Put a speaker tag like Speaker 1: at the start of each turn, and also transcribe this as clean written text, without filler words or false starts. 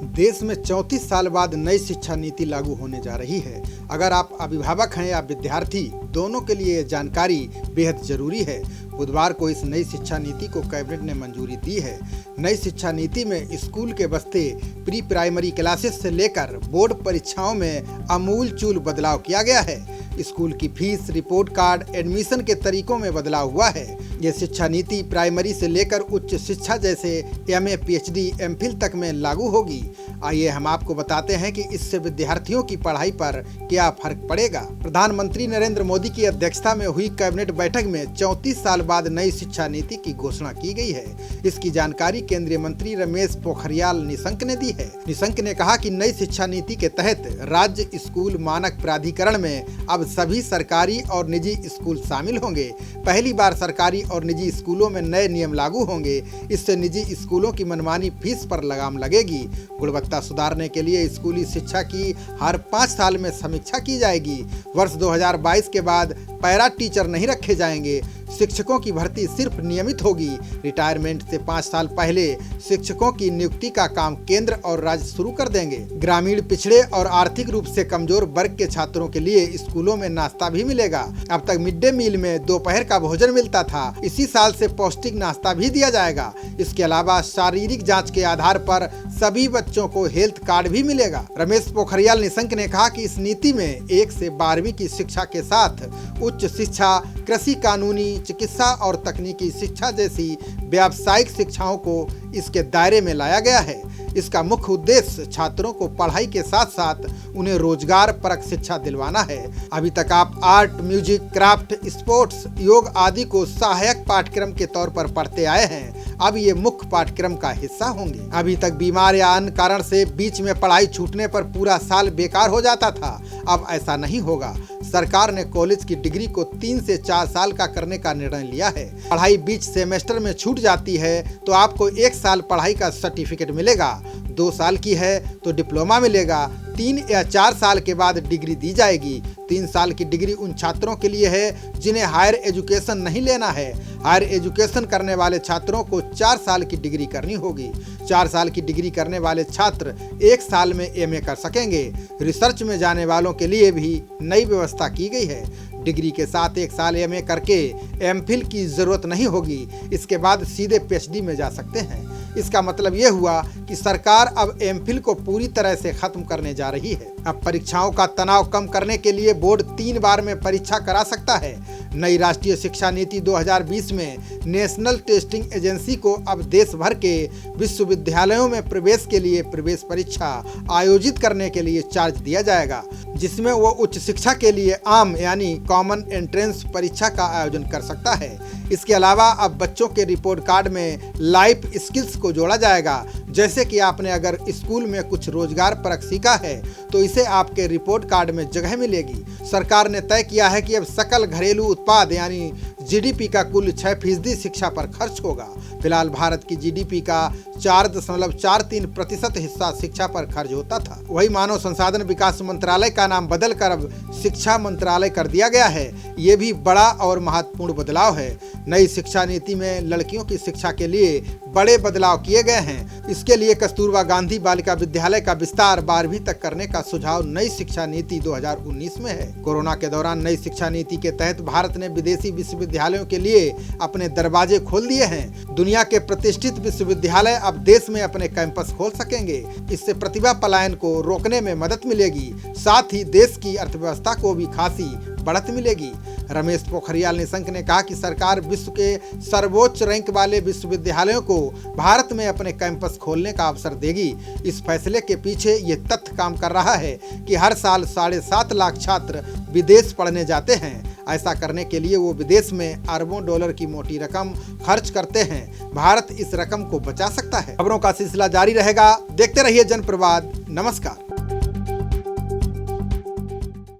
Speaker 1: देश में 34 साल बाद नई शिक्षा नीति लागू होने जा रही है। अगर आप अभिभावक हैं या विद्यार्थी, दोनों के लिए जानकारी बेहद जरूरी है। बुधवार को इस नई शिक्षा नीति को कैबिनेट ने मंजूरी दी है। नई शिक्षा नीति में स्कूल के बस्ते प्री प्राइमरी क्लासेस से लेकर बोर्ड परीक्षाओं में आमूल-चूल बदलाव किया गया है। स्कूल की फीस, रिपोर्ट कार्ड, एडमिशन के तरीकों में बदलाव हुआ है। ये शिक्षा नीति प्राइमरी से लेकर उच्च शिक्षा जैसे एमए, पीएचडी, एमफिल तक में लागू होगी। आइए हम आपको बताते हैं कि इससे विद्यार्थियों की पढ़ाई पर क्या फर्क पड़ेगा। प्रधानमंत्री नरेंद्र मोदी की अध्यक्षता में हुई कैबिनेट बैठक में 34 साल बाद नई शिक्षा नीति की घोषणा की गई है। इसकी जानकारी केंद्रीय मंत्री रमेश पोखरियाल निशंक ने दी है। निशंक ने कहा कि नई शिक्षा नीति के तहत राज्य स्कूल मानक प्राधिकरण में अब सभी सरकारी और निजी स्कूल शामिल होंगे। पहली बार सरकारी और निजी स्कूलों में नए नियम लागू होंगे। इससे निजी स्कूलों की मनमानी फीस पर लगाम लगेगी। गुणवत्ता सुधारने के लिए स्कूली शिक्षा की हर 5 साल में समीक्षा की जाएगी। वर्ष 2022 के बाद पैरा टीचर नहीं रखे जाएंगे। शिक्षकों की भर्ती सिर्फ नियमित होगी। रिटायरमेंट से 5 साल पहले शिक्षकों की नियुक्ति का काम केंद्र और राज्य शुरू कर देंगे। ग्रामीण, पिछड़े और आर्थिक रूप से कमजोर वर्ग के छात्रों के लिए स्कूलों में नाश्ता भी मिलेगा। अब तक मिड डे मील में दोपहर का भोजन मिलता था। इसी साल से पौष्टिक नाश्ता भी दिया जाएगा। इसके अलावा शारीरिक जांच के आधार पर सभी बच्चों को हेल्थ कार्ड भी मिलेगा। रमेश पोखरियाल निशंक ने कहा कि इस नीति में 1 से 12वीं की शिक्षा के साथ उच्च शिक्षा, कृषि, कानूनी, चिकित्सा और तकनीकी शिक्षा जैसी व्यावसायिक शिक्षाओं को इसके दायरे में लाया गया है। इसका मुख्य उद्देश्य छात्रों को पढ़ाई के साथ साथ उन्हें रोजगार परक शिक्षा दिलवाना है। अभी तक आप आर्ट, म्यूजिक, क्राफ्ट, स्पोर्ट्स, योग आदि को सहायक पाठ्यक्रम के तौर पर पढ़ते आए हैं। अब ये मुख्य पाठ्यक्रम का हिस्सा होंगे। अभी तक बीमार या अन्य कारण से बीच में पढ़ाई छूटने पर पूरा साल बेकार हो जाता था। अब ऐसा नहीं होगा। सरकार ने कॉलेज की डिग्री को 3 से 4 साल का करने का निर्णय लिया है। पढ़ाई बीच सेमेस्टर में छूट जाती है तो आपको 1 साल पढ़ाई का सर्टिफिकेट मिलेगा। 2 साल की है तो डिप्लोमा मिलेगा। 3 या 4 साल के बाद डिग्री दी जाएगी। 3 साल की डिग्री उन छात्रों के लिए है जिन्हें हायर एजुकेशन नहीं लेना है। हायर एजुकेशन करने वाले छात्रों को 4 साल की डिग्री करनी होगी। 4 साल की डिग्री करने वाले छात्र 1 साल में एमए कर सकेंगे। रिसर्च में जाने वालों के लिए भी नई व्यवस्था की गई है। डिग्री के साथ 1 साल एमए करके एमफिल की जरूरत नहीं होगी। इसके बाद सीधे पीएचडी में जा सकते हैं। इसका मतलब ये हुआ कि सरकार अब एमफिल को पूरी तरह से खत्म करने जा रही है। अब परीक्षाओं का तनाव कम करने के लिए बोर्ड 3 बार में परीक्षा करा सकता है। नई राष्ट्रीय शिक्षा नीति 2020 में नेशनल टेस्टिंग एजेंसी को अब देश भर के विश्वविद्यालयों में प्रवेश के लिए प्रवेश परीक्षा आयोजित करने के लिए चार्ज दिया जाएगा, जिसमें वो उच्च शिक्षा के लिए आम यानी कॉमन एंट्रेंस परीक्षा का आयोजन कर सकता है। इसके अलावा अब बच्चों के रिपोर्ट कार्ड में लाइफ स्किल्स को जोड़ा जाएगा। जैसे कि आपने अगर स्कूल में कुछ रोजगार परक सीखा है तो इसे आपके रिपोर्ट कार्ड में जगह मिलेगी। सरकार ने तय किया है कि अब सकल घरेलू उत्पाद यानी जीडीपी का कुल 6% शिक्षा पर खर्च होगा। फिलहाल भारत की जीडीपी का 4.43% हिस्सा शिक्षा पर खर्च होता था। वही मानव संसाधन विकास मंत्रालय का नाम बदलकर अब शिक्षा मंत्रालय कर दिया गया है। ये भी बड़ा और महत्वपूर्ण बदलाव है। नई शिक्षा नीति में लड़कियों की शिक्षा के लिए बड़े बदलाव किए गए हैं। इसके लिए कस्तूरबा गांधी बालिका विद्यालय का विस्तार 12वीं तक करने का सुझाव नई शिक्षा नीति 2019 में है। कोरोना के दौरान नई शिक्षा नीति के तहत भारत ने विदेशी विश्वविद्यालयों के लिए अपने दरवाजे खोल दिए हैं। दुनिया के प्रतिष्ठित विश्वविद्यालय अब देश में अपने कैंपस खोल सकेंगे। इससे प्रतिभा पलायन को रोकने में मदद मिलेगी। साथ ही देश की अर्थव्यवस्था को भी खासी बढ़त मिलेगी। रमेश पोखरियाल निशंक ने कहा कि सरकार विश्व के सर्वोच्च रैंक वाले विश्वविद्यालयों को भारत में अपने कैंपस खोलने का अवसर देगी। इस फैसले के पीछे ये तथ्य काम कर रहा है कि हर साल 7.5 लाख छात्र विदेश पढ़ने जाते हैं। ऐसा करने के लिए वो विदेश में अरबों डॉलर की मोटी रकम खर्च करते हैं। भारत इस रकम को बचा सकता है। खबरों का सिलसिला जारी रहेगा। देखते रहिए जनप्रवाद। नमस्कार।